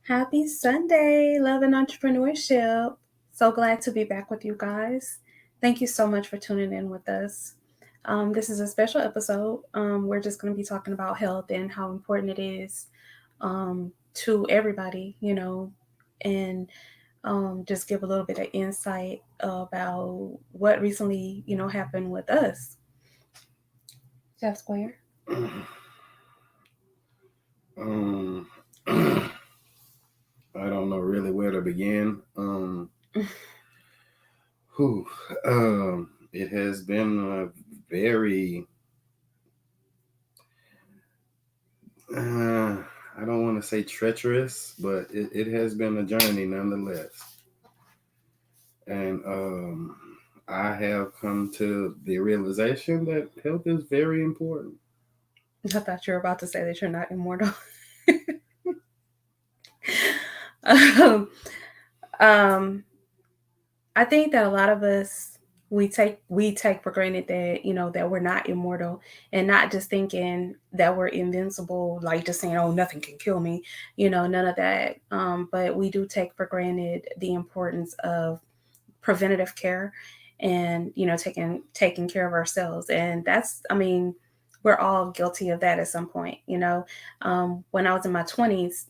Happy Sunday, Love and Entrepreneurship. So glad to be back with you guys. Thank you so much for tuning in with us. This is a special episode. We're just going to be talking about health and how important it is to everybody, and just give a little bit of insight about what recently, happened with us. Jeff Square. I don't know really where to begin. Whew, it has been a very, I don't want to say treacherous, but it has been a journey nonetheless. And I have come to the realization that health is very important. I thought you were about to say that you're not immortal. um, I think that a lot of us we take for granted that that we're not immortal, and not just thinking that we're invincible, like just saying, "Oh, nothing can kill me," none of that. But we do take for granted the importance of preventative care, and taking care of ourselves, and that's, I mean, we're all guilty of that at some point. When I was in my 20s,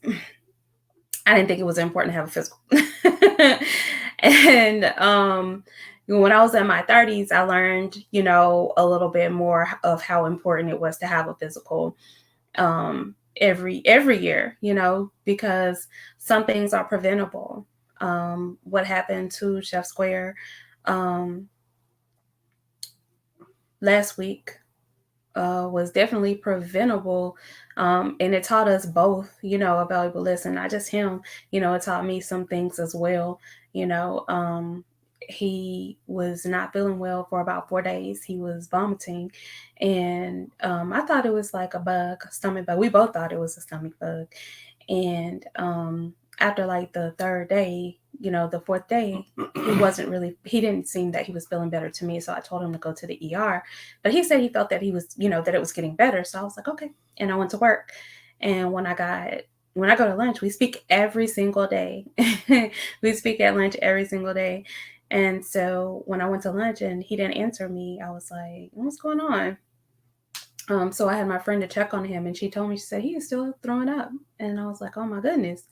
I didn't think it was important to have a physical. And when I was in my 30s, I learned, a little bit more of how important it was to have a physical every year, because some things are preventable. What happened to Chef Square um, last week was definitely preventable. And it taught us both, a valuable lesson, not just him, it taught me some things as well. He was not feeling well for about 4 days. He was vomiting. And I thought it was like a bug, a stomach bug. We both thought it was a stomach bug. And after like the third day, the fourth day, he didn't seem that he was feeling better to me. So I told him to go to the ER, but he said he felt that he was, that it was getting better. So I was like, okay. And I went to work. And when I go to lunch, we speak every single day. We speak at lunch every single day. And so when I went to lunch and he didn't answer me, I was like, what's going on? So I had my friend to check on him, and she told me, she said, he is still throwing up. And I was like, oh my goodness.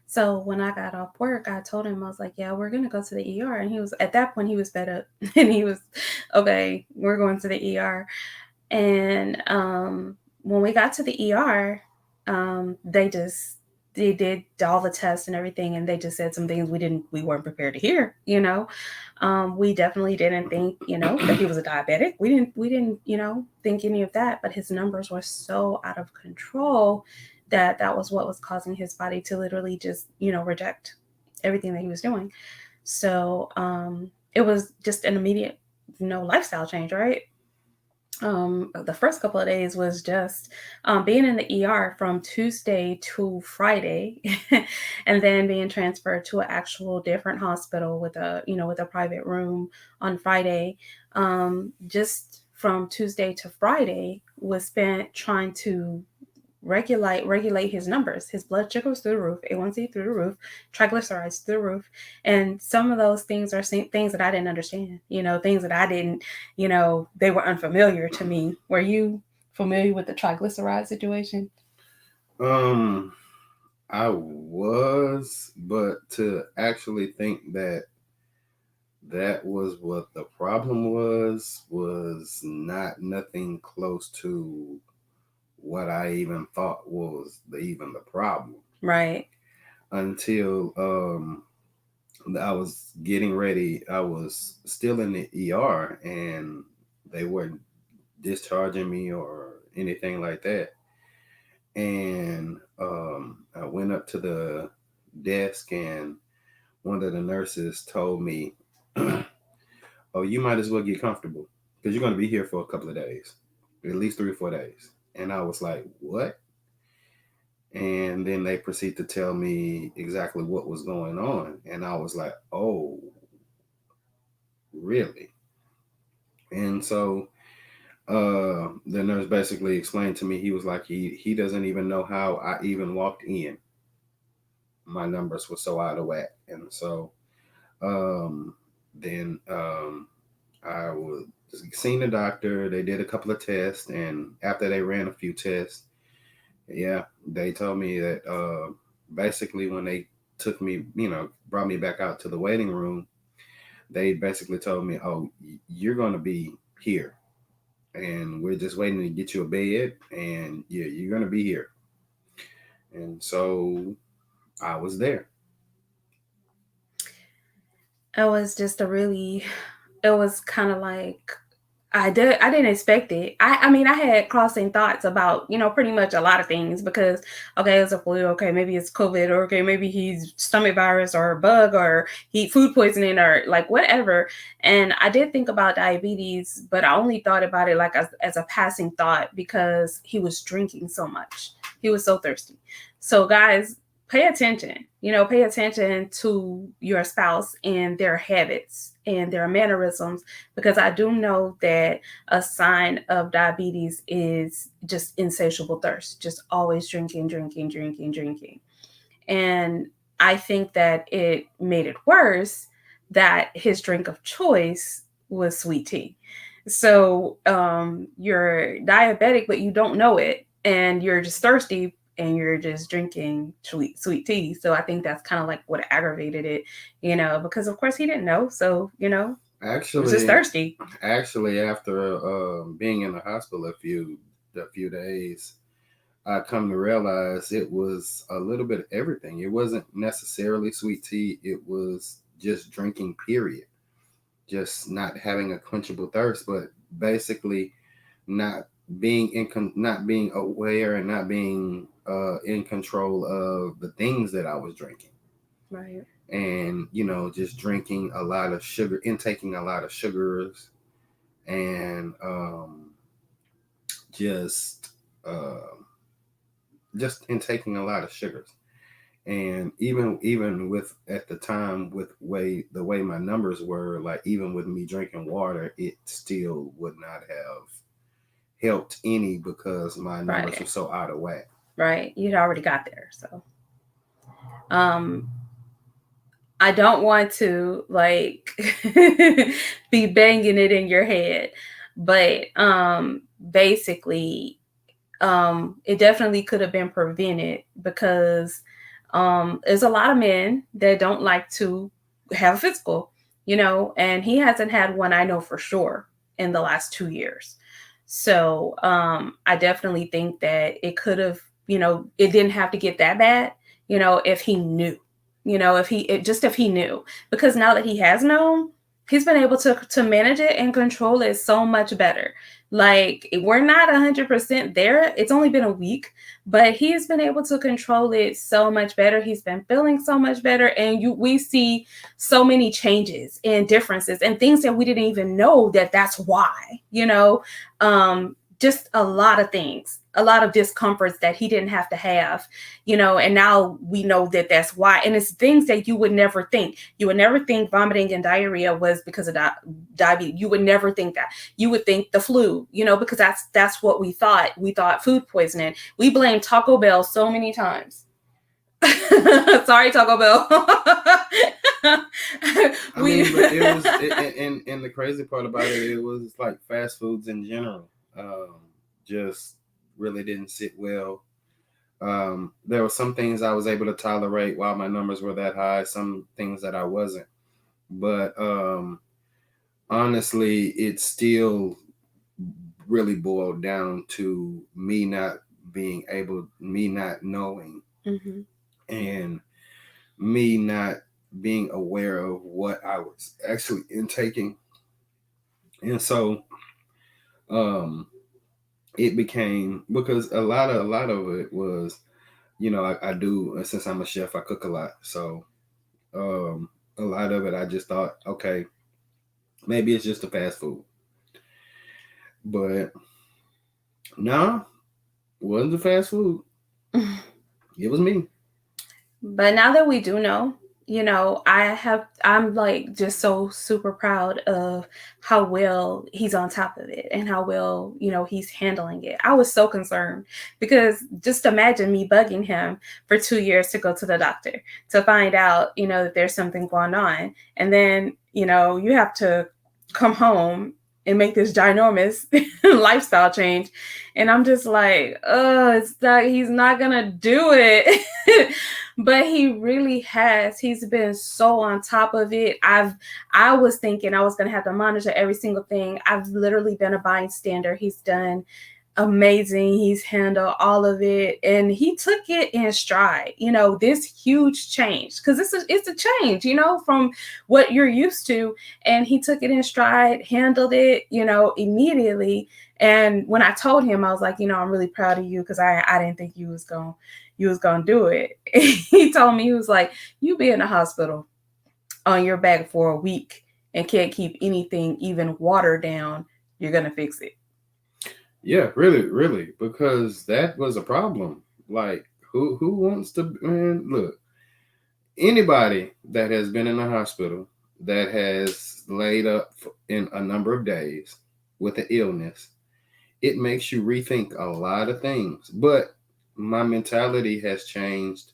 So when I got off work, I told him, I was like, yeah, we're going to go to the ER. And he was, at that point, he was fed up. And he was, okay, we're going to the ER. And when we got to the ER, they did all the tests and everything, and they just said some things we weren't prepared to hear. We definitely didn't think, that he was a diabetic. We didn't, think any of that. But his numbers were so out of control that was what was causing his body to literally just, reject everything that he was doing. So it was just an immediate, lifestyle change, right? The first couple of days was just being in the ER from Tuesday to Friday, and then being transferred to an actual different hospital with a private room on Friday. Just from Tuesday to Friday was spent trying to regulate his numbers. His blood sugar was through the roof, A1C through the roof, triglycerides through the roof. And some of those things are things that I didn't understand, things that I didn't, they were unfamiliar to me. Were you familiar with the triglyceride situation? Um, I was, but to actually think that that was what the problem was not nothing close to what I even thought was even the problem. Right. Until I was getting ready. I was still in the ER, and they weren't discharging me or anything like that. And I went up to the desk, and one of the nurses told me, "Oh, you might as well get comfortable because you're going to be here for a couple of days, at least 3 or 4 days." And I was like, "What?" And then they proceed to tell me exactly what was going on, and I was like, "Oh, really?" And so the nurse basically explained to me, he was like, he doesn't even know how I even walked in. My numbers were so out of whack. And so um then I was seeing the doctor. They did a couple of tests, and after they ran a few tests, yeah, they told me that basically when they took me, brought me back out to the waiting room, they basically told me, "Oh, you're going to be here, and we're just waiting to get you a bed, and yeah, you're going to be here." And so I was there. It was just a really, it was kind of like, I didn't expect it. I mean, I had crossing thoughts about, pretty much a lot of things because okay, it's a flu, okay, maybe it's COVID, or okay, maybe he's stomach virus or a bug or he food poisoning or like whatever. And I did think about diabetes, but I only thought about it like as a passing thought because he was drinking so much. He was so thirsty. So guys, pay attention. Pay attention to your spouse and their habits and their mannerisms, because I do know that a sign of diabetes is just insatiable thirst, just always drinking, drinking, drinking, drinking. And I think that it made it worse that his drink of choice was sweet tea. So you're diabetic, but you don't know it, and you're just thirsty, and you're just drinking sweet tea. So I think that's kind of like what aggravated it, because of course he didn't know. So he was just Actually, thirsty. after being in the hospital a few days, I come to realize it was a little bit of everything. It wasn't necessarily sweet tea. It was just drinking, period. Just not having a quenchable thirst, but basically not not being aware and not being in control of the things that I was drinking, Right. and just drinking a lot of sugar, intaking a lot of sugars, and just uh, just intaking a lot of sugars. And even with at the time, with the way my numbers were, like even with me drinking water, it still would not have helped any because my numbers were Right. so out of whack. Right. You'd already got there. So um I don't want to like be banging it in your head, but basically it definitely could have been prevented because there's a lot of men that don't like to have a physical, and he hasn't had one, I know for sure, in the last 2 years. So I definitely think that it could have, it didn't have to get that bad, if he knew, if he knew, because now that he has known, he's been able to manage it and control it so much better. Like we're not 100% there. It's only been a week, but he's been able to control it so much better. He's been feeling so much better, and we see so many changes and differences and things that we didn't even know that that's why. Just a lot of things, a lot of discomforts that he didn't have to have, and now we know that that's why. And it's things that you would never think. You would never think vomiting and diarrhea was because of diabetes. You would never think that. You would think the flu, because that's what we thought. We thought food poisoning. We blamed Taco Bell so many times. Sorry, Taco Bell. I we mean, but it was, and the crazy part about it, it was like fast foods in general. Just really didn't sit well. There were some things I was able to tolerate while my numbers were that high, some things that I wasn't. But honestly, it still really boiled down to me not knowing, Mhm. and me not being aware of what I was actually intaking. And so um it became, because a lot of it was, I do, since I'm a chef, I cook a lot. So um a lot of it I just thought, okay, maybe it's just a fast food. But nah, wasn't the fast food. It was me. But now that we do know, I'm like just so super proud of how well he's on top of it and how well, he's handling it. I was so concerned because just imagine me bugging him for 2 years to go to the doctor to find out, that there's something going on. And then, you have to come home and make this ginormous lifestyle change. And I'm just like, oh, it's not, he's not gonna do it. But he really has. He's been so on top of it. I was thinking I was gonna have to monitor every single thing. I've literally been a bystander. He's done amazing. He's handled all of it, and he took it in stride. This huge change, because it's a change, from what you're used to, and he took it in stride, handled it, immediately. And when I told him, I was like, I'm really proud of you because I didn't think you was gonna do it. He told me, he was like, you be in the hospital on your back for a week and can't keep anything, even water, down. You're gonna fix it. Yeah, really, really, because that was a problem. Like, who wants to, man, look, anybody that has been in a hospital, that has laid up in a number of days with an illness, it makes you rethink a lot of things. But my mentality has changed,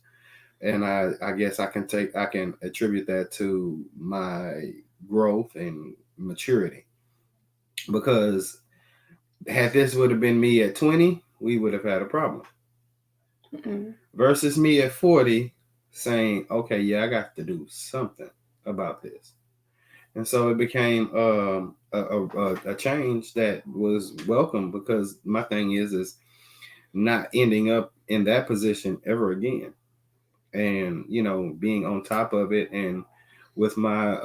and I guess I can attribute that to my growth and maturity. Because had this would have been me at 20, we would have had a problem. Mm-mm. Versus me at 40 saying, okay, yeah, I got to do something about this. And so it became a change that was welcome, because my thing is not ending up in that position ever again. And, being on top of it, and with my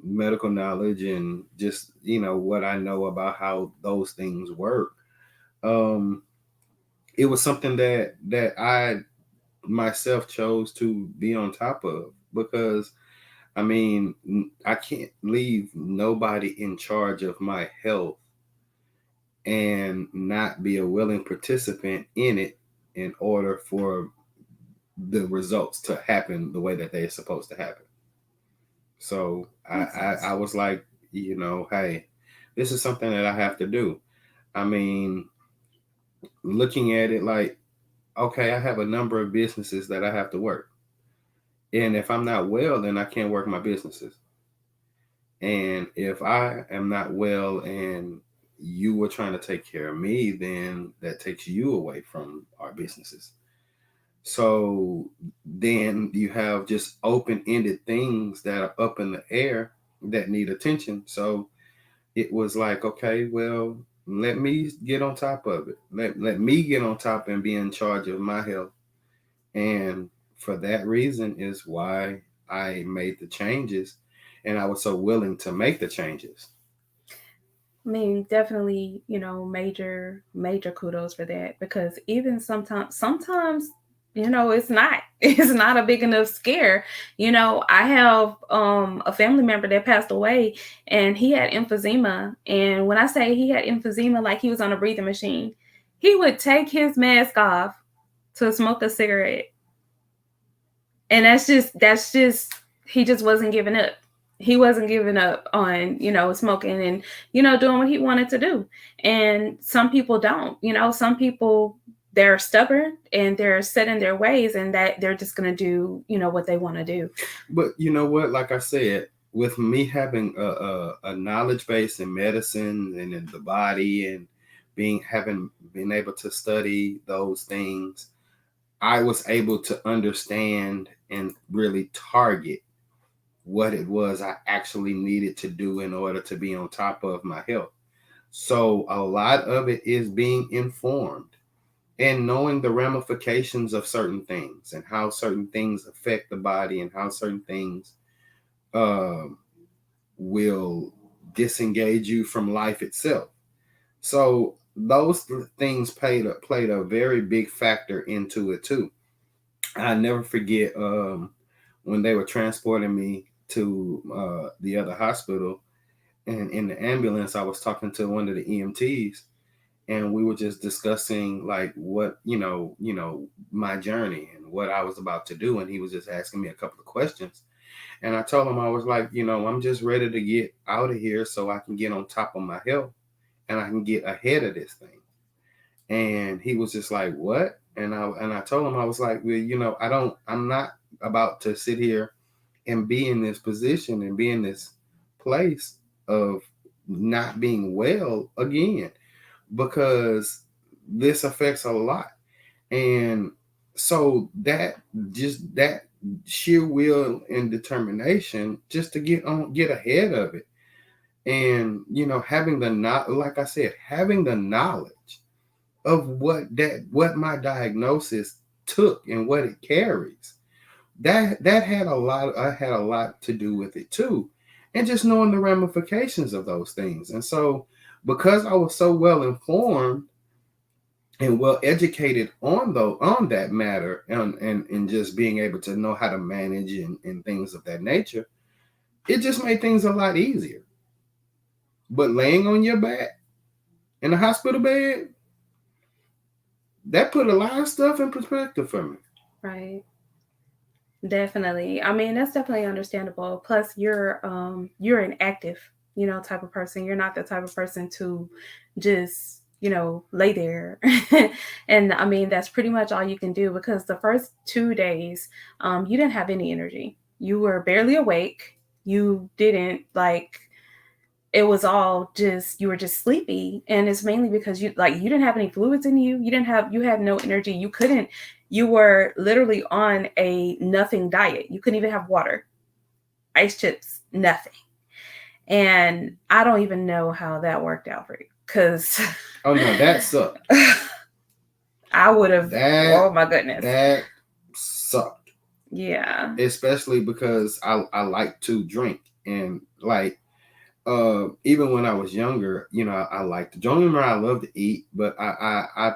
medical knowledge, and just, what I know about how those things work, um, it was something that I myself chose to be on top of. Because I mean, I can't leave nobody in charge of my health and not be a willing participant in it in order for the results to happen the way that they're supposed to happen. So Makes I sense. was like, hey, this is something that I have to do. I mean, looking at it like, okay, I have a number of businesses that I have to work. And if I'm not well, then I can't work my businesses. And if I am not well and you were trying to take care of me, then that takes you away from our businesses. So then you have just open ended things that are up in the air that need attention. So it was like, okay, well, let me get on top of it. Let me get on top and be in charge of my health. And for that reason is why I made the changes, and I was so willing to make the changes. I mean, definitely, major, major kudos for that, because even sometimes, it's not, it's not a big enough scare. I have a family member that passed away, and he had emphysema. And when I say he had emphysema, like he was on a breathing machine, he would take his mask off to smoke a cigarette. And that's just he just wasn't giving up. He wasn't giving up on, smoking and, doing what he wanted to do. And some people don't. Some people, they're stubborn and they're set in their ways, and that they're just going to do, what they want to do. But you know what? Like I said, with me having a knowledge base in medicine and in the body, and having been able to study those things, I was able to understand and really target what it was I actually needed to do in order to be on top of my health. So a lot of it is being informed. and knowing the ramifications of certain things and how certain things affect the body and how certain things um, will disengage you from life itself. So those things played a very big factor into it too. I never forget when they were transporting me to the other hospital, and in the ambulance, I was talking to one of the EMTs, and we were just discussing like what my journey and what I was about to do, and he was just asking me a couple of questions, and I told him I was like, I'm just ready to get out of here so I can get on top of my health and I can get ahead of this thing. And he was just like, "What?" And I told him I was like, "Well, I'm not about to sit here and be in this position and be in this place of not being well again, because this affects a lot." And so that sheer will and determination just to get ahead of it, and having the not like I said, having the knowledge of what my diagnosis took and what it carries, that had a lot I had a lot to do with it too, and just knowing the ramifications of those things. And so because I was so well informed and well educated on that matter, and just being able to know how to manage and things of that nature, it just made things a lot easier. But laying on your back in the hospital bed, that put a lot of stuff in perspective for me. Right. Definitely. I mean, that's definitely understandable. Plus, you're an active, type of person. You're not the type of person to just, lay there. And I mean, that's pretty much all you can do, because the first 2 days, you didn't have any energy. You were barely awake. You didn't like, it was all just, you were just sleepy, and it's mainly because you didn't have any fluids in you. You had no energy. You were literally on a nothing diet. You couldn't even have water, ice chips, nothing. And I don't even know how that worked out for you, because Oh no, that sucked. I would have, That oh my goodness. that sucked. Yeah. Especially because I like to drink, and like even when I was younger, I liked to, don't get me wrong, I love to eat, but I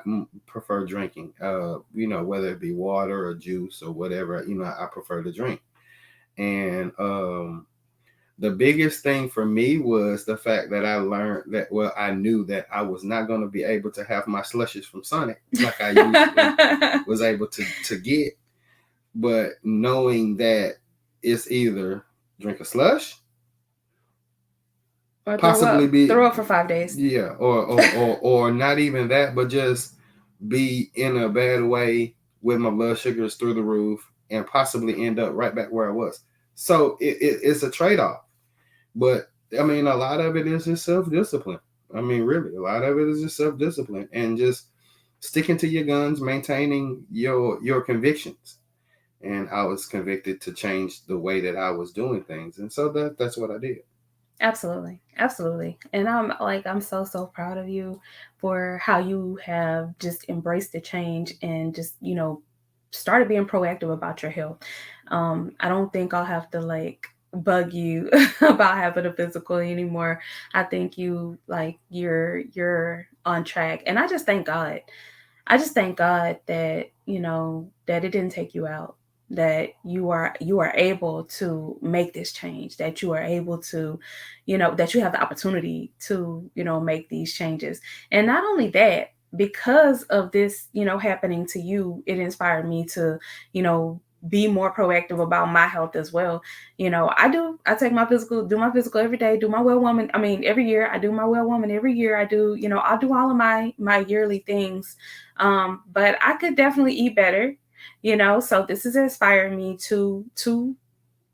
prefer drinking. Whether it be water or juice or whatever, I prefer to drink. And the biggest thing for me was the fact that I learned that, well, I knew that I was not going to be able to have my slushes from Sonic like I usually was able to get. But knowing that it's either drink a slush, Or possibly be, throw up for 5 days. yeah, or not even that, but just be in a bad way with my blood sugars through the roof and possibly end up right back where I was. So it's a trade off. But I mean, a lot of it is just self discipline. I mean, really, a lot of it is just self discipline and just sticking to your guns, maintaining your convictions. And I was convicted to change the way that I was doing things, and so that's what I did. Absolutely. Absolutely. And I'm so proud of you for how you have just embraced the change and just, started being proactive about your health. I don't think I'll have to like bug you about having a physical anymore. I think you're on track. And I just thank God that, that it didn't take you out, that you are able to make this change, that you are able to, that you have the opportunity to, make these changes. And not only that, because of this, happening to you, it inspired me to, be more proactive about my health as well. I take my physical, do my physical every day, do my well woman. I mean, every year I do my well woman every year. I do, I'll do all of my yearly things. But I could definitely eat better, so this is inspiring me to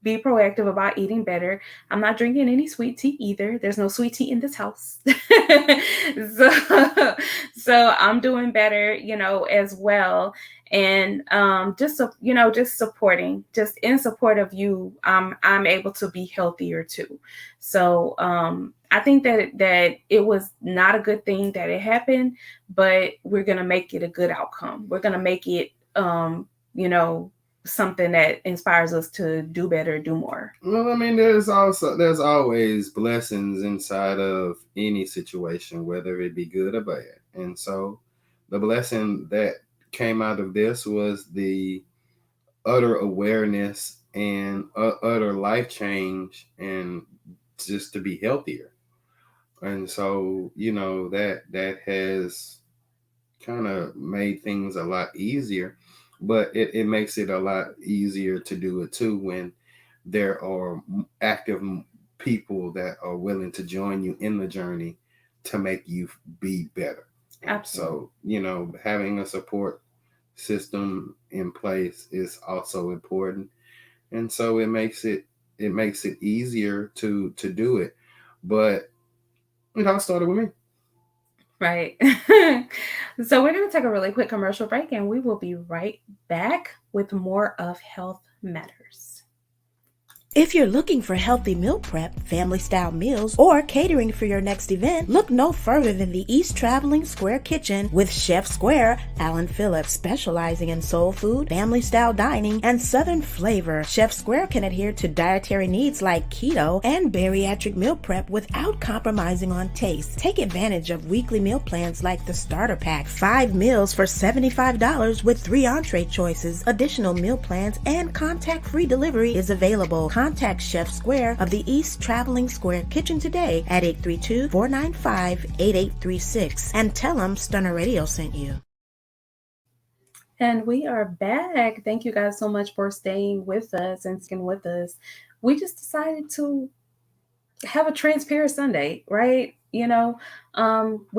be proactive about eating better. I'm not drinking any sweet tea either. There's no sweet tea in this house. so so I'm doing better, as well. And just supporting, just in support of you, I'm able to be healthier too. So I think that it was not a good thing that it happened, but we're gonna make it a good outcome. We're gonna make it, you know, something that inspires us to do better, do more. Well, I mean, there's always blessings inside of any situation, whether it be good or bad. And so, the blessing that came out of this was the utter awareness and utter life change, and just to be healthier. And so, that has kind of made things a lot easier, but it makes it a lot easier to do it too when there are active people that are willing to join you in the journey to make you be better. Absolutely. So, having a support system in place is also important. And so it makes it easier to do it. But it all started with me. Right. So we're going to take a really quick commercial break and we will be right back with more of Health Matters. If you're looking for healthy meal prep, family style meals, or catering for your next event, look no further than the East Traveling Square Kitchen with Chef Square, Alan Phillips, specializing in soul food, family style dining, and southern flavor. Chef Square can adhere to dietary needs like keto and bariatric meal prep without compromising on taste. Take advantage of weekly meal plans like the Starter Pack, 5 meals for $75 with 3 entree choices. Additional meal plans and contact-free delivery is available. Contact Chef Square of the East Traveling Square Kitchen today at 832-495-8836 and tell them Stunner Radio sent you. And we are back. Thank you guys so much for staying with us and sticking with us. We just decided to have a transparent Sunday, right? We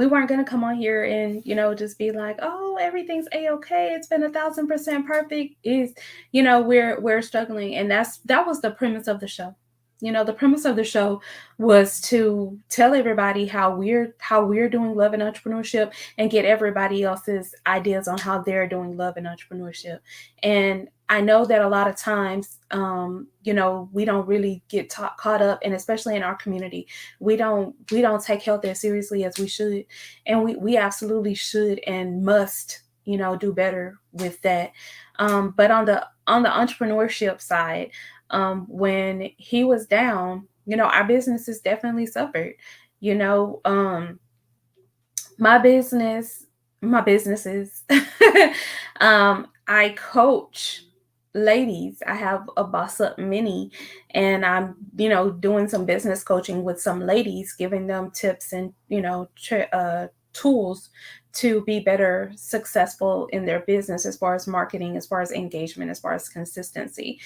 weren't gonna come on here and just be like, oh, everything's a-okay. It's been 1,000% perfect. Is we're struggling, and that was the premise of the show. The premise of the show was to tell everybody how we're doing love and entrepreneurship, and get everybody else's ideas on how they're doing love and entrepreneurship. And I know that a lot of times, we don't really get caught up, and especially in our community, we don't take health as seriously as we should, and we absolutely should and must, do better with that. But on the entrepreneurship side, when he was down, our businesses definitely suffered. You know, my business, my businesses. I coach ladies. I have a Boss Up Mini, and I'm, doing some business coaching with some ladies, giving them tips and, tools to be better successful in their business, as far as marketing, as far as engagement, as far as consistency,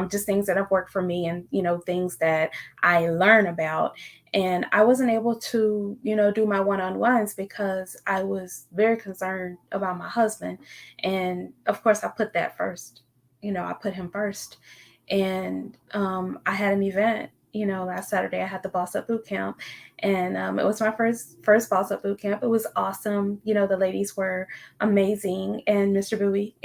just things that have worked for me, and things that I learn about. And I wasn't able to do my one-on-ones because I was very concerned about my husband. And of course I put that first. I put him first. And I had an event, last Saturday. I had the Boss Up Boot Camp, and it was my first Boss Up Boot Camp. It was awesome. The ladies were amazing, and Mr. Bowie.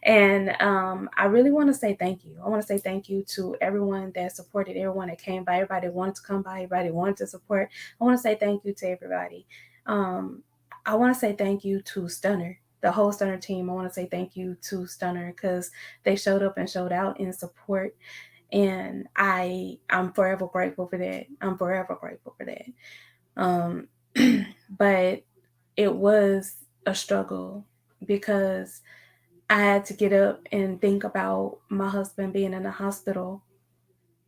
And I really want to say thank you. I want to say thank you to everyone that supported, everyone that came by, everybody that wanted to come by, everybody that wanted to support. I want to say thank you to everybody. Um, I want to say thank you to Stunner, the whole Stunner team. I want to say thank you to Stunner, because they showed up and showed out in support, and I'm forever grateful for that. I'm forever grateful for that. But it was a struggle, because I had to get up and think about my husband being in the hospital.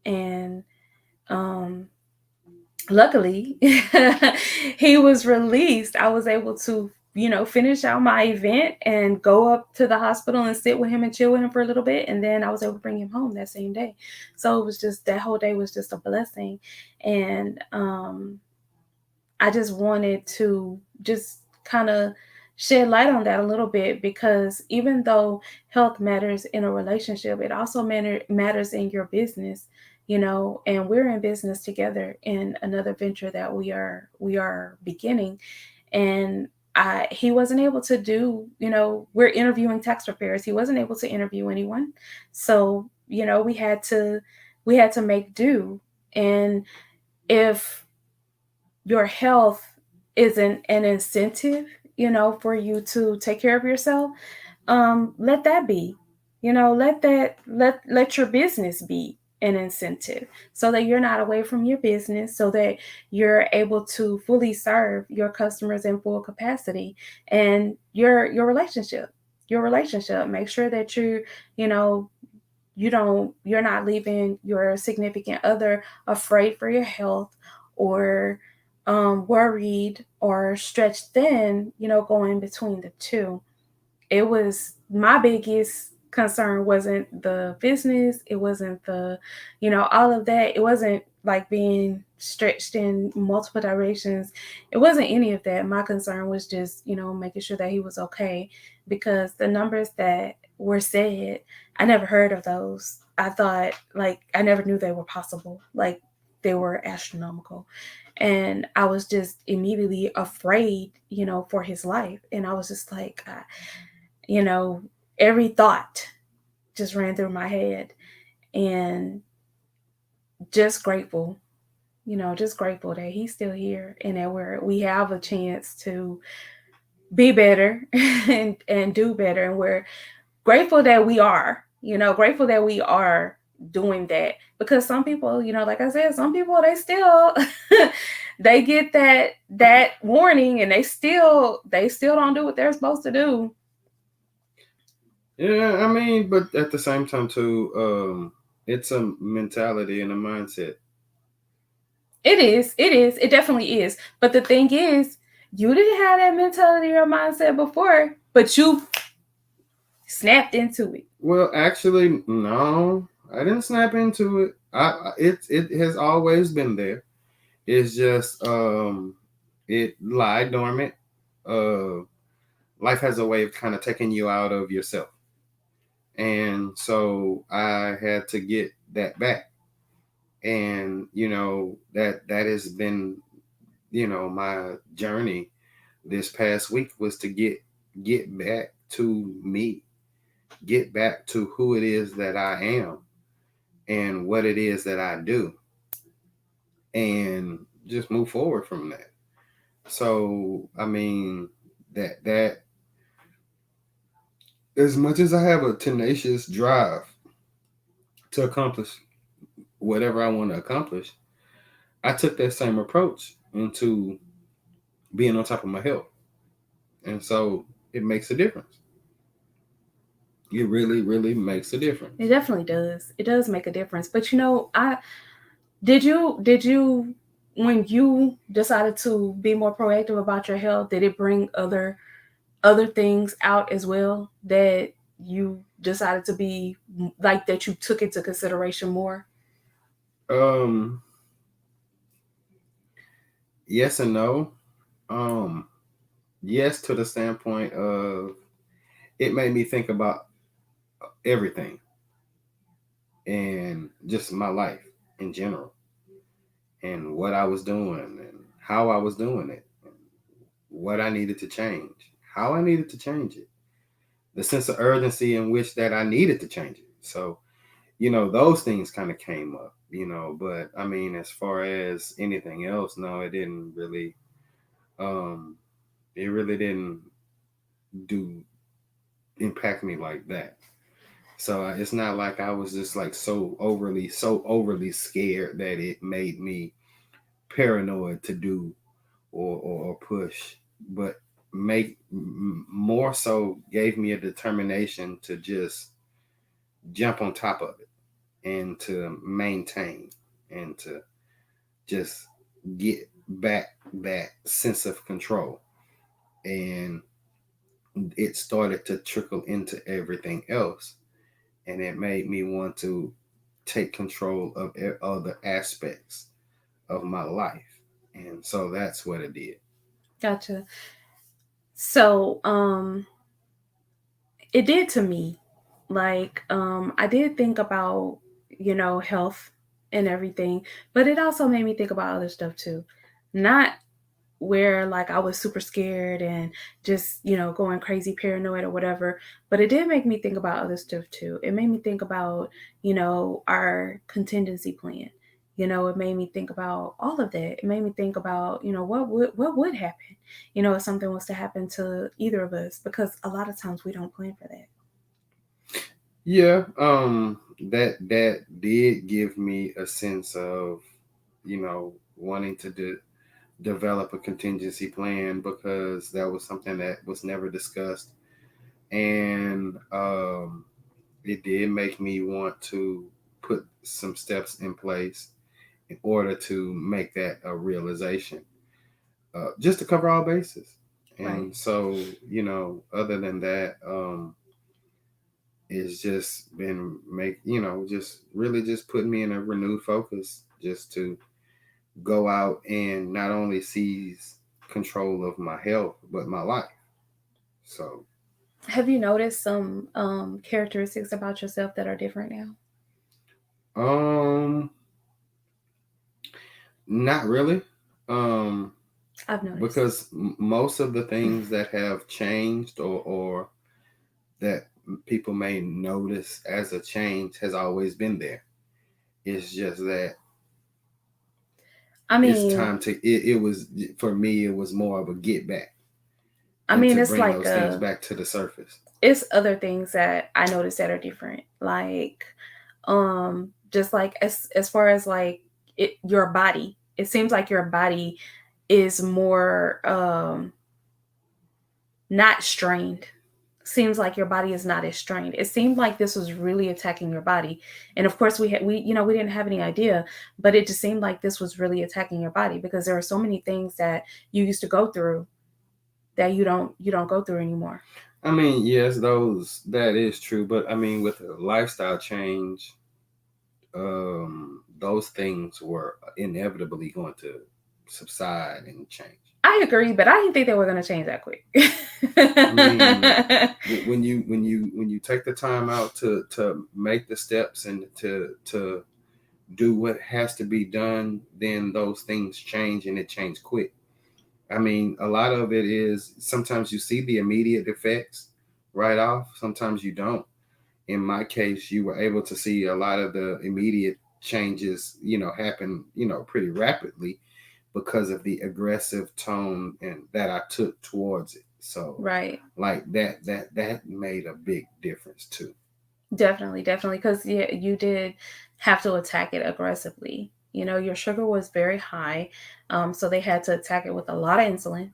And um, luckily, he was released. I was able to, finish out my event and go up to the hospital and sit with him and chill with him for a little bit. And then I was able to bring him home that same day. So it was just, that whole day was just a blessing. And I just wanted to just kind of shed light on that a little bit, because even though health matters in a relationship, it also matters in your business. And we're in business together in another venture that we are beginning. And he wasn't able to do, we're interviewing tax preparers. He wasn't able to interview anyone. So, we had to make do. And if your health isn't an incentive, for you to take care of yourself, let that be, let your business be an incentive, so that you're not away from your business, so that you're able to fully serve your customers in full capacity. And your relationship, make sure that you know you're not leaving your significant other afraid for your health, or worried or stretched thin, going between the two. It was my biggest concern wasn't the business, it wasn't the, all of that. It wasn't like being stretched in multiple directions. It wasn't any of that. My concern was just, making sure that he was okay, because the numbers that were said, I never heard of those. I thought, like, I never knew they were possible. Like, they were astronomical. And I was just immediately afraid, for his life. And I was just like, you know, every thought just ran through my head. And just grateful, just grateful that he's still here, and that we have a chance to be better and do better. And we're grateful that we are, grateful that we are doing that. Because some people, like I said, some people, they still they get that warning, and they still don't do what they're supposed to do. Yeah, I mean, but at the same time too, it's a mentality and a mindset. It definitely is. But the thing is, you didn't have that mentality or mindset before, but you snapped into it. Well, actually, no, I didn't snap into it. It has always been there. It's just it lied dormant. Uh, Life has a way of kind of taking you out of yourself, and so I had to get that back. And that has been my journey this past week was to get back to me, get back to who it is that I am and what it is that I do, and just move forward from that. So I mean, that as much as I have a tenacious drive to accomplish whatever I want to accomplish, I took that same approach into being on top of my health. And so it makes a difference. It really, really makes a difference. It definitely does. It does make a difference. But I did you when you decided to be more proactive about your health, did it bring other things out as well, that you decided to be like, that you took into consideration more? Um, yes and no. Um, yes, to the standpoint of it made me think about everything and just my life in general and what I was doing and how I was doing it, what I needed to change, how I needed to change it, the sense of urgency in which that I needed to change it. So, those things kind of came up, but I mean, as far as anything else, no, um, it really didn't do impact me like that. So it's not like I was just like so overly scared that it made me paranoid to do or push, but more so gave me a determination to just jump on top of it and to maintain and to just get back that sense of control. And it started to trickle into everything else. And it made me want to take control of other aspects of my life. And so that's what it did. Gotcha. So, it did to me. Like, I did think about, health and everything, but it also made me think about other stuff too. Not where like I was super scared and just, going crazy paranoid or whatever, but it did make me think about other stuff too. It made me think about, our contingency plan. It made me think about all of that. It made me think about, what would happen, if something was to happen to either of us, because a lot of times we don't plan for that. Yeah, that did give me a sense of, wanting to develop a contingency plan, because that was something that was never discussed. And it did make me want to put some steps in place in order to make that a realization, just to cover all bases. Right. And so, other than that, it's just been just really just putting me in a renewed focus, just to go out and not only seize control of my health but my life. So, Have you noticed some characteristics about yourself that are different now? um not really. um I've noticed. because most of the things that have changed, or that people may notice as a change, has always been there. It's just that I it's mean, time to it was, for me, it was more of a get back, I and mean, to it's bring like those things back to the surface. it's other things that I noticed that are different. Like, just like as far as like your body, it seems like your body is more not strained. Seems like your body is not as strained. It seemed like this was really attacking your body, and of course we didn't have any idea, but it just seemed like this was really attacking your body because there are so many things that you used to go through that you don't go through anymore. I mean, yes, that is true, but I mean, with a lifestyle change, those things were inevitably going to subside and change. I agree, but I didn't think they were going to change that quick. I mean, when you take the time out to make the steps, and to do what has to be done, then those things change, and it change quick. I mean, a lot of it is, sometimes you see the immediate effects right off, sometimes you don't. In my case, you were able to see a lot of the immediate changes, happen, pretty rapidly, because of the aggressive tone and that I took towards it. So, Right. like, that made a big difference too. Definitely, definitely. Because yeah, you did have to attack it aggressively. Your sugar was very high. So they had to attack it with a lot of insulin.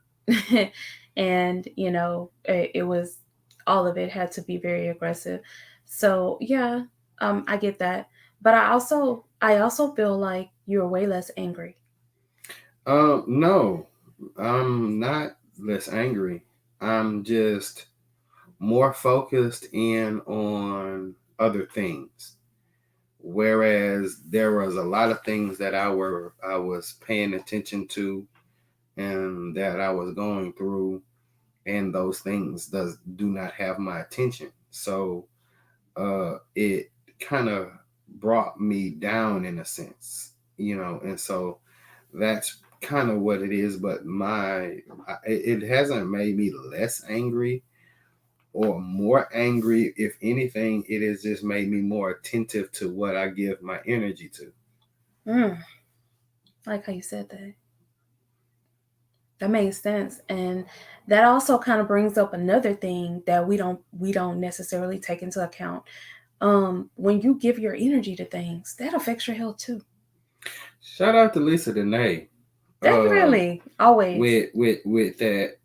And, it was all of it had to be very aggressive. So yeah, I get that. But I also feel like you're way less angry. No, I'm not less angry. I'm just more focused in on other things. Whereas there was a lot of things that I was paying attention to, and that I was going through, and those things do not have my attention. So, it kind of brought me down in a sense, and so that's kind of what it is. But it hasn't made me less angry or more angry. If anything, it has just made me more attentive to what I give my energy to. Mm, I like how you said that. That makes sense. And that also kind of brings up another thing that we don't necessarily take into account. When you give your energy to things, that affects your health too. Shout out to Lisa Danae, uh, Definitely. Always. with that,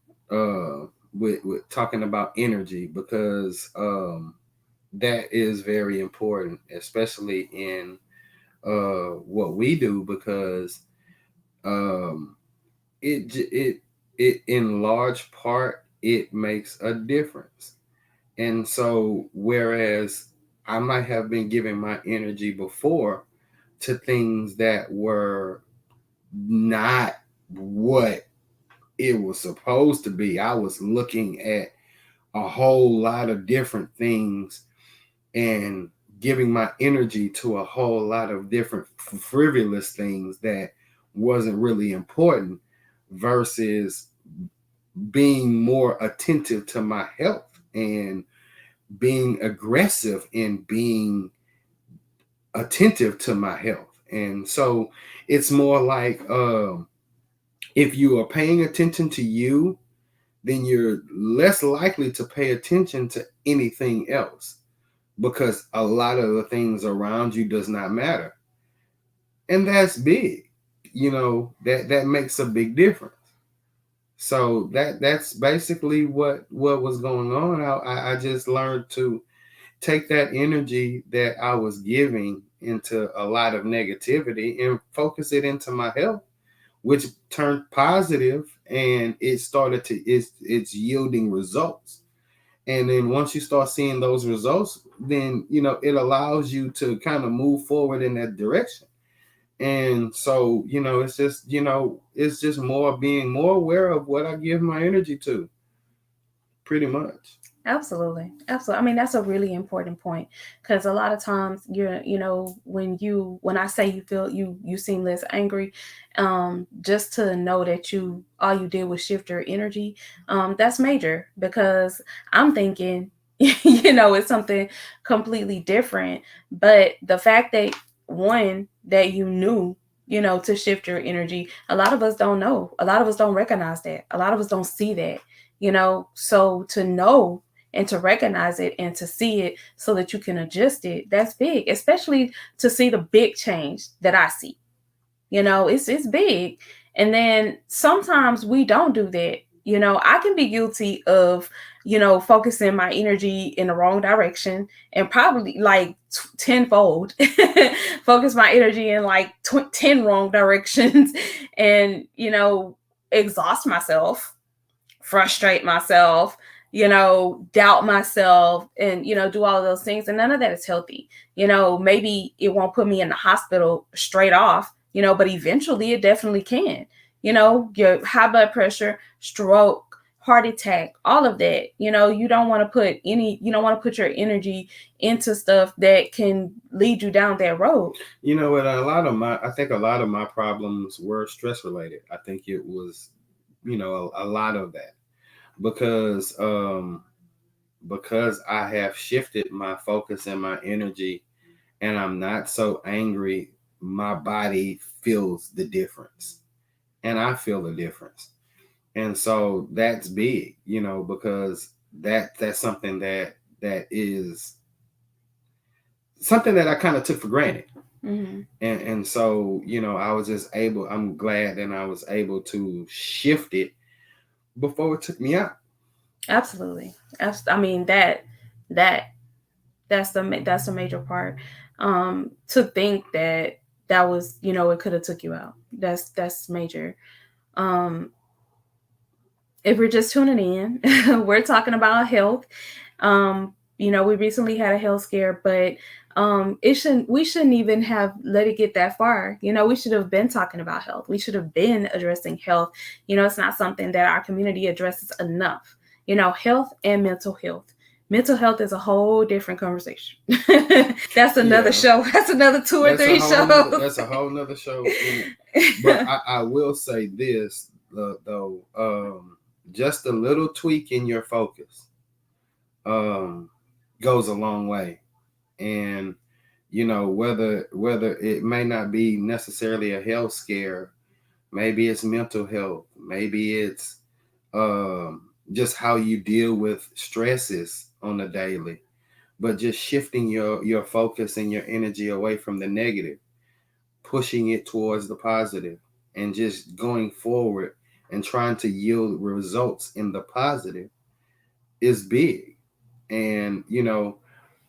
with talking about energy, because that is very important, especially in what we do, because um it in large part, it makes a difference. And so, whereas I might have been giving my energy before to things that were not what it was supposed to be, I was looking at a whole lot of different things, and giving my energy to a whole lot of different frivolous things that wasn't really important, versus being more attentive to my health, and being aggressive in being attentive to my health, And so it's more like if you are paying attention to you, then you're less likely to pay attention to anything else, because a lot of the things around you does not matter. And that's big. That makes a big difference. So that's basically what was going on. I just learned to take that energy that I was giving into a lot of negativity and focus it into my health, which turned positive, and it's yielding results. And then once you start seeing those results, then it allows you to kind of move forward in that direction. And so it's just more being more aware of what I give my energy to, pretty much. Absolutely. Absolutely. I mean, that's a really important point, because a lot of times when I say you seem less angry, just to know that all you did was shift your energy, that's major, because I'm thinking, it's something completely different. But the fact that, one, that you knew, to shift your energy, a lot of us don't know. A lot of us don't recognize that. A lot of us don't see that, so to know and to recognize it and to see it so that you can adjust it, that's big, especially to see the big change that I see. It's big. And then sometimes we don't do that. I can be guilty of focusing my energy in the wrong direction, and probably like tenfold focus my energy in like 10 wrong directions, and exhaust myself, frustrate myself, doubt myself, and, do all of those things. And none of that is healthy. Maybe it won't put me in the hospital straight off, but eventually it definitely can. Your high blood pressure, stroke, heart attack, all of that. You don't want to put your energy into stuff that can lead you down that road. What I think a lot of my problems were stress related. I think it was, a lot of that, because I have shifted my focus and my energy, and I'm not so angry. My body feels the difference, and I feel the difference. And so that's big, because that's that is something that I kind of took for granted. Mm-hmm. And so I'm glad that I was able to shift it before it took me out. Absolutely. I mean, that that's a major part. To think that was, it could have took you out. That's major. Um, if we're just tuning in, we're talking about health. We recently had a health scare, but we shouldn't even have let it get that far. We should have been talking about health. We should have been addressing health. It's not something that our community addresses enough. Health and mental health. Mental health is a whole different conversation. That's another show. That's another two or three shows. That's a whole nother show. But I will say this though, just a little tweak in your focus goes a long way. And whether it may not be necessarily a health scare, maybe it's mental health, maybe it's just how you deal with stresses on a daily, but just shifting your focus and your energy away from the negative, pushing it towards the positive, and just going forward and trying to yield results in the positive is big. And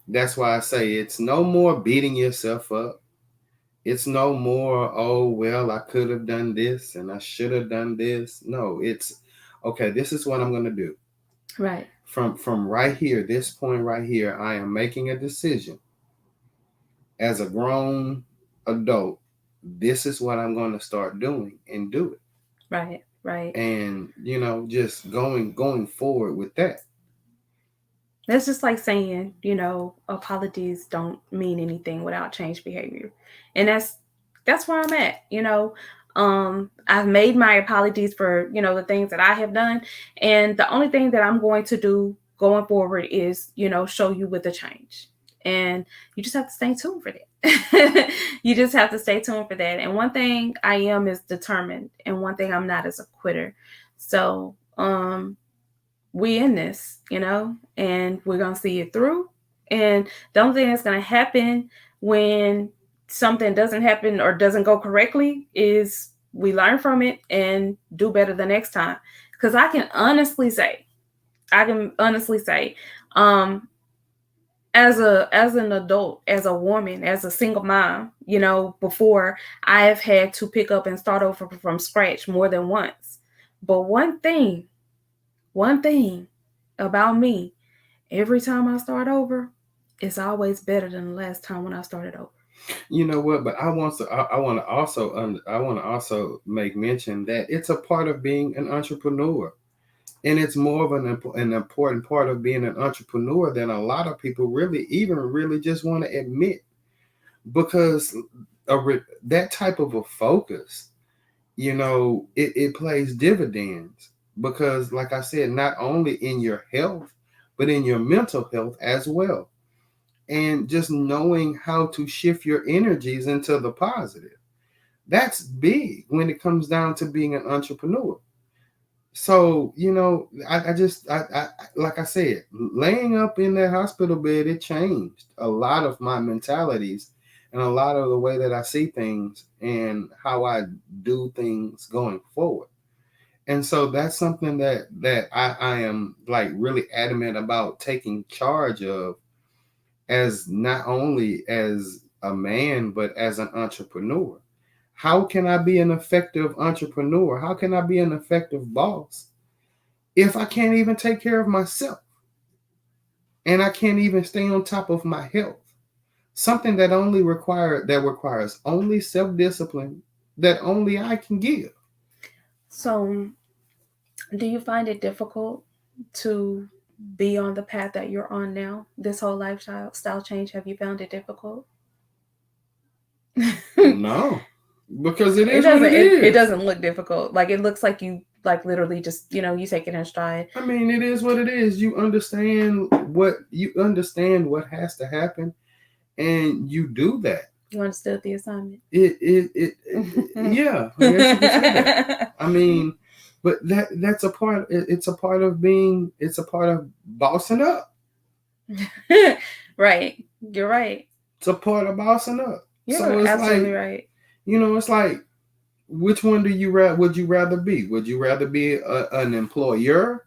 that's why I say it's no more beating yourself up. It's no more, oh, well, I could have done this and I should have done this. No, it's okay, this is what I'm going to do. Right. From right here, this point right here, I am making a decision as a grown adult. This is what I'm going to start doing, and do it. Right. Right. And just going forward with that. That's just like saying, apologies don't mean anything without change behavior. And that's where I'm at. I've made my apologies for, the things that I have done. And the only thing that I'm going to do going forward is, show you with the change. And you just have to stay tuned for that. You just have to stay tuned for that. And one thing I am is determined, and one thing I'm not is a quitter. So we in this, and we're gonna see it through. And the only thing that's gonna happen when something doesn't happen or doesn't go correctly is we learn from it and do better the next time. Because I can honestly say, um, as an adult, as a woman, as a single mom, before I have had to pick up and start over from scratch more than once. But one thing about me, every time I start over, it's always better than the last time when I started over. You know what? But I want to also make mention that it's a part of being an entrepreneur, and it's more of an important part of being an entrepreneur than a lot of people really just want to admit, because that type of a focus, it plays dividends, because like I said, not only in your health, but in your mental health as well. And just knowing how to shift your energies into the positive. That's big when it comes down to being an entrepreneur. So, I like I said, laying up in that hospital bed, it changed a lot of my mentalities and a lot of the way that I see things and how I do things going forward. And so that's something that I am like really adamant about taking charge of, as not only as a man, but as an entrepreneur. How can I be an effective entrepreneur? How can I be an effective boss if I can't even take care of myself and I can't even stay on top of my health? Something that requires only self-discipline that only I can give. So, do you find it difficult to be on the path that you're on now? This whole lifestyle change, have you found it difficult? No, because it is what it is. It doesn't look difficult. Like, it looks like you literally just, you take it in stride. I mean, it is what it is. You understand what has to happen, and you do that. You understood the assignment. Yeah, I guess you could say that. I mean, but that's a part. It's a part of bossing up. Right, you're right. It's a part of bossing up. You're absolutely right. It's like, which one would you rather be? Would you rather be an employer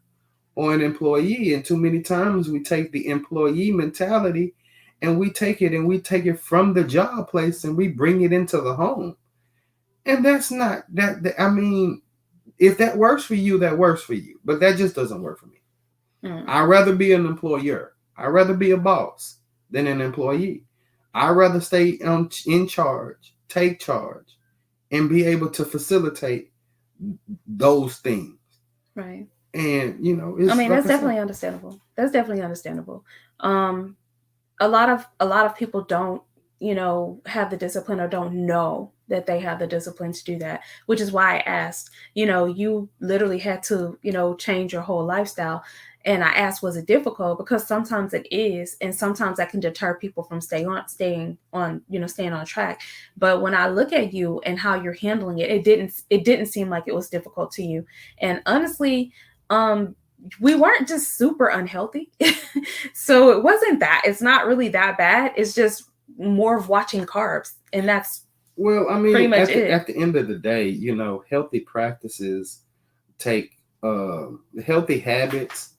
or an employee? And too many times we take the employee mentality and we take it from the job place and we bring it into the home. And that's not that. I mean, if that works for you, that works for you. But that just doesn't work for me. I'd rather be an employer. I'd rather be a boss than an employee. I'd rather stay in charge, take charge, and be able to facilitate those things. Right. And that's definitely understandable. That's definitely understandable. A lot of people don't, have the discipline or don't know that they have the discipline to do that, which is why I asked. You literally had to, change your whole lifestyle. And I asked, was it difficult? Because sometimes it is, and sometimes that can deter people from staying on track. But when I look at you and how you're handling it, it didn't seem like it was difficult to you. And honestly, we weren't just super unhealthy. So it wasn't that. It's not really that bad. It's just more of watching carbs. And that's pretty much at the end of the day, healthy practices take healthy habits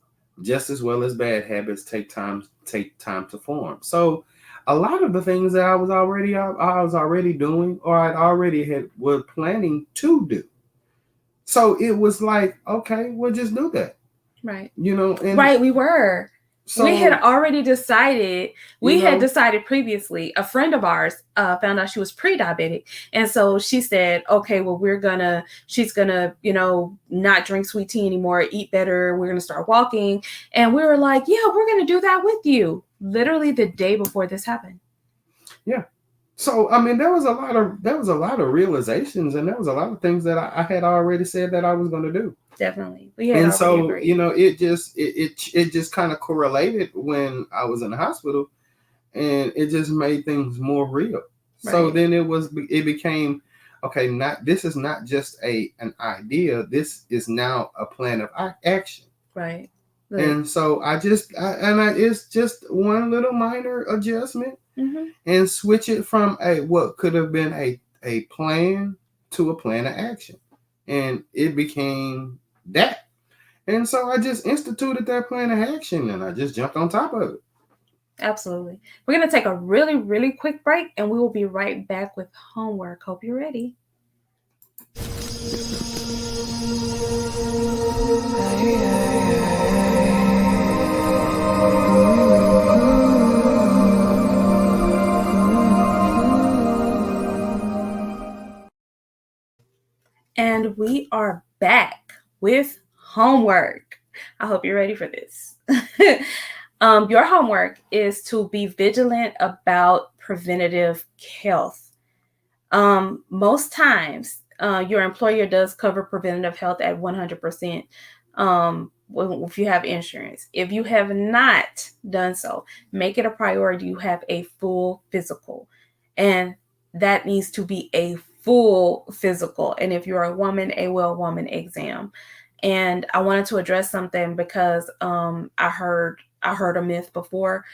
just as well as bad habits take time to form. So a lot of the things that I was already doing, or I'd already were planning to do. So it was like, okay, we'll just do that. Right. Right, we were. So, we had already decided. We had decided previously. A friend of ours found out she was pre-diabetic, and so she said, "Okay, well, she's gonna, not drink sweet tea anymore, eat better. We're gonna start walking." And we were like, "Yeah, we're gonna do that with you." Literally the day before this happened. Yeah. So there was a lot of realizations, and there was a lot of things that I had already said that I was going to do. Definitely. And so it just kind of correlated when I was in the hospital, and it just made things more real. So Right. then it became, okay, not this is not just an idea. This is now a plan of action. Right. Look. And so it's just one little minor adjustment, Mm-hmm. and switch it from a what could have been a plan to a plan of action, and it became that. And so I just instituted that plan of action, and I just jumped on top of it. Absolutely. We're going to take a really, really quick break and we will be right back with homework. Hope you're ready. And we are back with homework. I hope you're ready for this. Your homework is to be vigilant about preventative health. Most times, your employer does cover preventative health at 100%, if you have insurance. If you have not done so, make it a priority. You have a full physical, and that needs to be a full physical. And if you're a woman, a well woman exam. And I wanted to address something because I heard a myth before.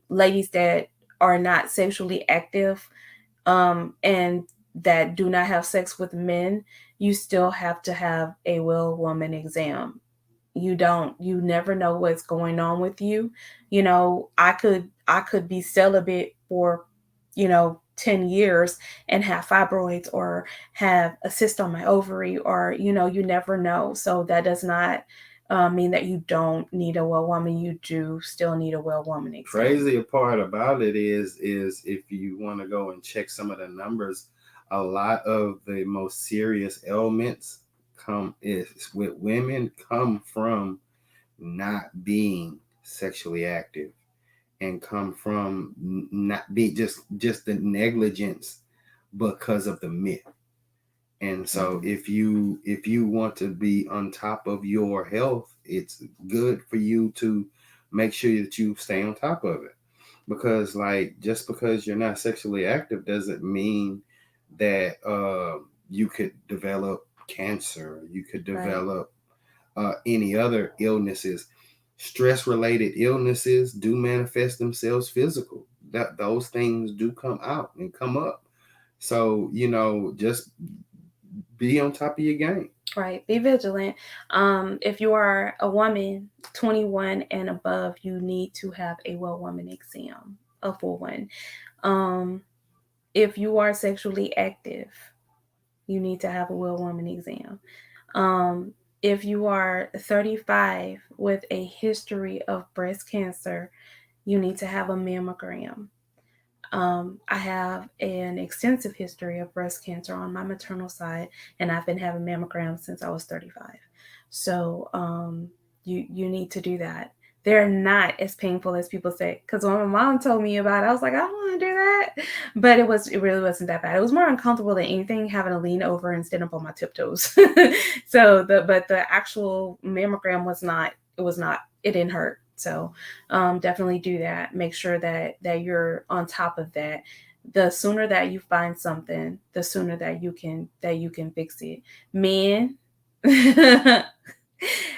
Ladies that are not sexually active, and that do not have sex with men, you still have to have a well woman exam. You never know what's going on with you. I could be celibate for, 10 years and have fibroids or have a cyst on my ovary, or you never know. So that does not mean that you don't need a well woman. You do still need a well woman exam. Crazy part about it is if you want to go and check some of the numbers, a lot of the most serious ailments with women come from not being sexually active, and come from not be just the negligence because of the myth. And so if you want to be on top of your health, it's good for you to make sure that you stay on top of it. Because like, just because you're not sexually active doesn't mean that you could develop cancer, you could develop any other illnesses. Stress related illnesses do manifest themselves physical. That those things do come out and come up. So, just be on top of your game. Right. Be vigilant. If you are a woman 21 and above, you need to have a well woman exam, a full one. If you are sexually active, you need to have a well woman exam. If you are 35 with a history of breast cancer, you need to have a mammogram. I have an extensive history of breast cancer on my maternal side, and I've been having mammograms since I was 35. So you need to do that. They're not as painful as people say. Because when my mom told me about it, I was like, I don't want to do that. But it really wasn't that bad. It was more uncomfortable than anything, having to lean over and stand up on my tiptoes. But the actual mammogram was not. It was not. It didn't hurt. So definitely do that. Make sure that you're on top of that. The sooner that you find something, the sooner that you can fix it. Men,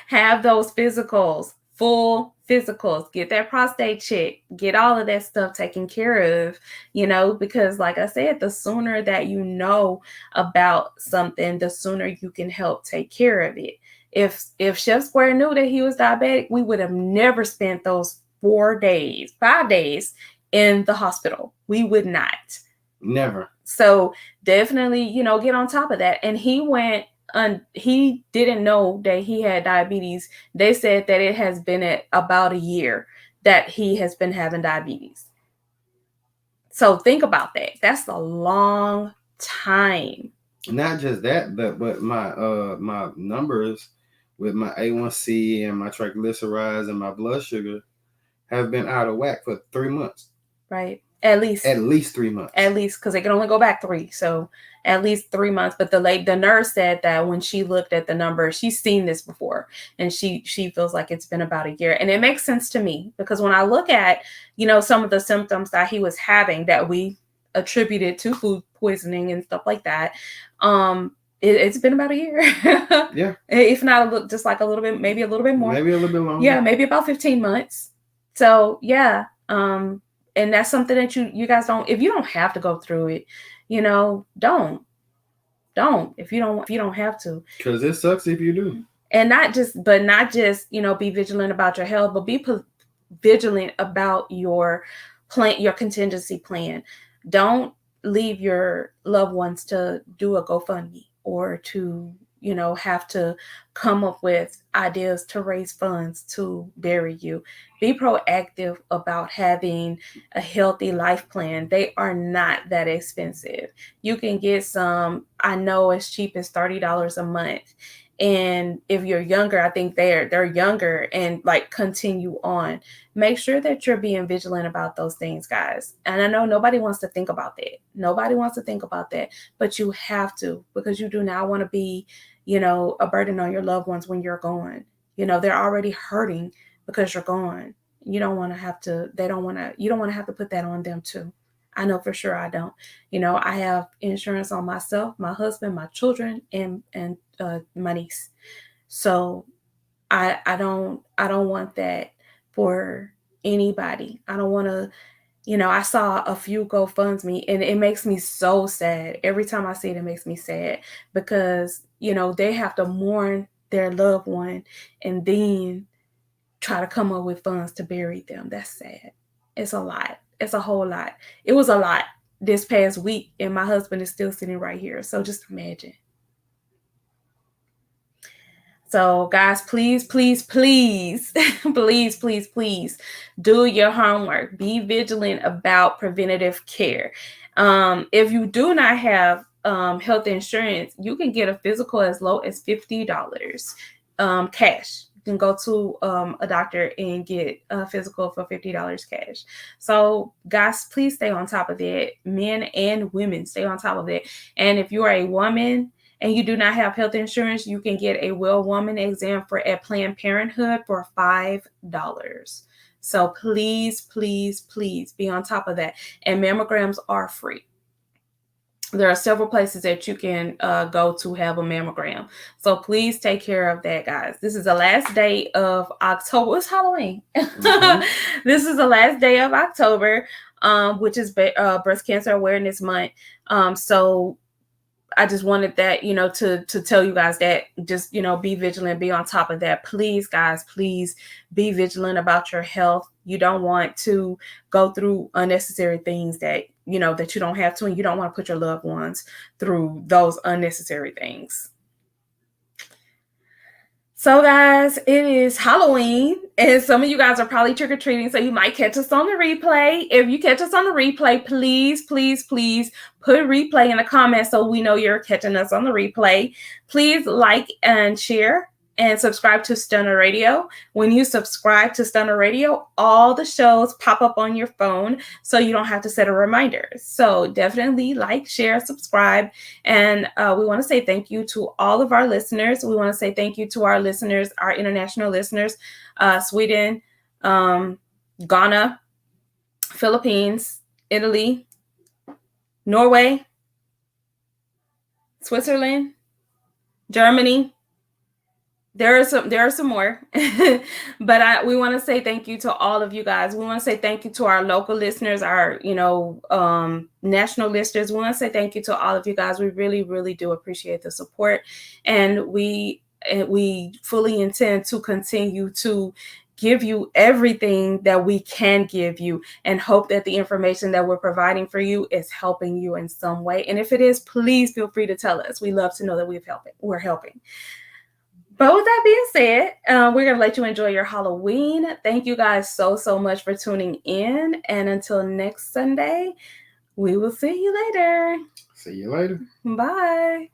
have those physicals, full physicals. Get that prostate check. Get all of that stuff taken care of. Because like I said, the sooner that you know about something, the sooner you can help take care of it. If Chef Square knew that he was diabetic, we would have never spent those 5 days in the hospital. We would not. Never. So definitely, get on top of that. And he didn't know that he had diabetes. They said that it has been at about a year that he has been having diabetes. So think about that. That's a long time. Not just that, but my numbers with my A1C and my triglycerides and my blood sugar have been out of whack for 3 months. Right. At least 3 months. At least, because they can only go back 3. So at least 3 months. But the nurse said that when she looked at the number, she's seen this before, and she feels like it's been about a year. And it makes sense to me, because when I look at, some of the symptoms that he was having that we attributed to food poisoning and stuff like that, it's been about a year. Yeah. If not just like a little bit, maybe a little bit more. Maybe a little bit longer. Yeah, maybe about 15 months. So yeah. And that's something that you guys don't, if you don't have to go through it, don't if you don't have to. Because it sucks if you do. And not just be vigilant about your health, but be vigilant about your plan, your contingency plan. Don't leave your loved ones to do a GoFundMe or to have to come up with ideas to raise funds to bury you. Be proactive about having a healthy life plan. They are not that expensive. You can get some, I know, as cheap as $30 a month. And if you're younger, I think they're younger, and like continue on. Make sure that you're being vigilant about those things, guys. And I know nobody wants to think about that. Nobody wants to think about that, but you have to, because you do not want to be, a burden on your loved ones when you're gone. They're already hurting because you're gone. You don't want to have to, you don't want to have to put that on them too. I know for sure I don't. I have insurance on myself, my husband, my children, and my niece. So I don't want that for anybody. I don't want to, I saw a few GoFundMe, and it makes me so sad. Every time I see it, it makes me sad, because, they have to mourn their loved one and then try to come up with funds to bury them. That's sad. It's a lot. It's a whole lot. It was a lot this past week, and my husband is still sitting right here. So just imagine. So guys, please, please, please, please, please, please do your homework. Be vigilant about preventative care. If you do not have health insurance, you can get a physical as low as $50 cash. You can go to a doctor and get a physical for $50 cash. So guys, please stay on top of that. Men and women, stay on top of it. And if you are a woman and you do not have health insurance, you can get a Well Woman exam at Planned Parenthood for $5. So please, please, please be on top of that. And mammograms are free. There are several places that you can go to have a mammogram. So please take care of that, guys. This is the last day of October. It's Halloween. Mm-hmm. This is the last day of October, which is Breast Cancer Awareness Month. So I just wanted that, to tell you guys that just, be vigilant, be on top of that. Please, guys, please be vigilant about your health. You don't want to go through unnecessary things that you don't have to, and you don't want to put your loved ones through those unnecessary things. So guys, it is Halloween, and some of you guys are probably trick-or-treating, so you might catch us on the replay. If you catch us on the replay, please, please, please put replay in the comments so we know you're catching us on the replay. Please like and share and subscribe to Stunner Radio. When you subscribe to Stunner Radio, all the shows pop up on your phone, so you don't have to set a reminder. So definitely like, share, subscribe. And we want to say thank you to all of our listeners. We want to say thank you to our listeners, our international listeners, Sweden, Ghana, Philippines, Italy, Norway, Switzerland, Germany. There are some more, but we want to say thank you to all of you guys. We want to say thank you to our local listeners, our national listeners. We want to say thank you to all of you guys. We really, really do appreciate the support, and we fully intend to continue to give you everything that we can give you, and hope that the information that we're providing for you is helping you in some way. And if it is, please feel free to tell us. We love to know that we're helping. But with that being said, we're going to let you enjoy your Halloween. Thank you guys so, so much for tuning in. And until next Sunday, we will see you later. See you later. Bye.